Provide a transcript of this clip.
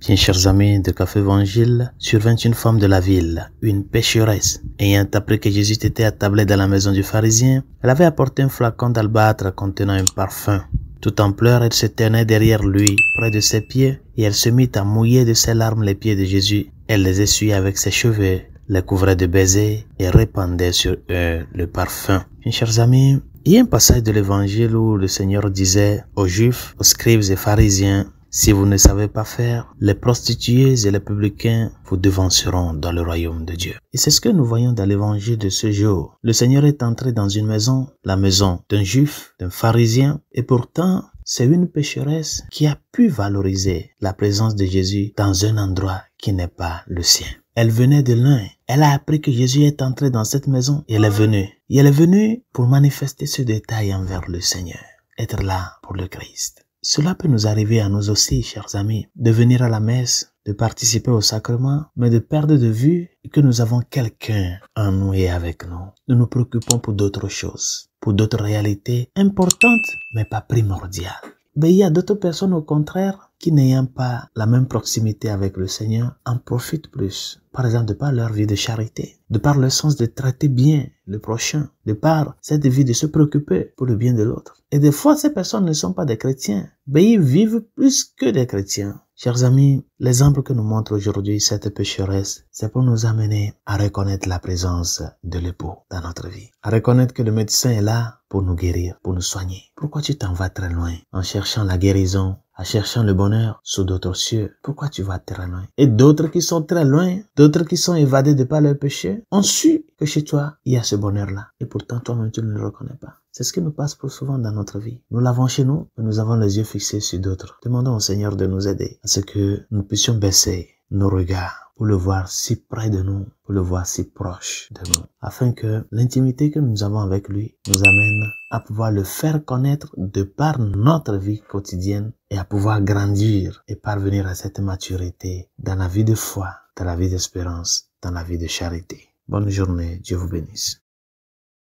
Bien chers amis de Café Évangile, survint une femme de la ville, une pécheresse. Ayant appris que Jésus était attablé dans la maison du pharisien, elle avait apporté un flacon d'albâtre contenant un parfum. Tout en pleurs, elle se tenait derrière lui, près de ses pieds, et elle se mit à mouiller de ses larmes les pieds de Jésus. Elle les essuyait avec ses cheveux, les couvrait de baisers et répandait sur eux le parfum. Bien chers amis, il y a un passage de l'Évangile où le Seigneur disait aux Juifs, aux scribes et pharisiens: si vous ne savez pas faire, les prostituées et les publicains vous devanceront dans le royaume de Dieu. Et c'est ce que nous voyons dans l'évangile de ce jour. Le Seigneur est entré dans une maison, la maison d'un juif, d'un pharisien, et pourtant, c'est une pécheresse qui a pu valoriser la présence de Jésus dans un endroit qui n'est pas le sien. Elle venait de loin. Elle a appris que Jésus est entré dans cette maison et elle est venue. Et elle est venue pour manifester ce détail envers le Seigneur. Être là pour le Christ. Cela peut nous arriver à nous aussi, chers amis, de venir à la messe, de participer au sacrement, mais de perdre de vue que nous avons quelqu'un en nous et avec nous. Nous nous préoccupons pour d'autres choses, pour d'autres réalités importantes, mais pas primordiales. Mais il y a d'autres personnes au contraire qui n'ayant pas la même proximité avec le Seigneur en profitent plus. Par exemple, de par leur vie de charité, de par le sens de traiter bien le prochain, de par cette vie de se préoccuper pour le bien de l'autre. Et des fois, ces personnes ne sont pas des chrétiens, mais ils vivent plus que des chrétiens. Chers amis, l'exemple que nous montre aujourd'hui cette pécheresse, c'est pour nous amener à reconnaître la présence de l'époux dans notre vie. À reconnaître que le médecin est là pour nous guérir, pour nous soigner. Pourquoi tu t'en vas très loin en cherchant la guérison, en cherchant le bonheur sous d'autres cieux? Pourquoi tu vas très loin? Et d'autres qui sont très loin, d'autres qui sont évadés de par leur péché, ont su que chez toi, il y a ce bonheur-là. Et pourtant, toi-même, tu ne le reconnais pas. C'est ce qui nous passe pour souvent dans notre vie. Nous l'avons chez nous, mais nous avons les yeux fixés sur d'autres. Demandons au Seigneur de nous aider à ce que nous puissions baisser nos regards pour le voir si près de nous, pour le voir si proche de nous, afin que l'intimité que nous avons avec lui nous amène à pouvoir le faire connaître de par notre vie quotidienne et à pouvoir grandir et parvenir à cette maturité dans la vie de foi, dans la vie d'espérance, dans la vie de charité. Bonne journée, Dieu vous bénisse.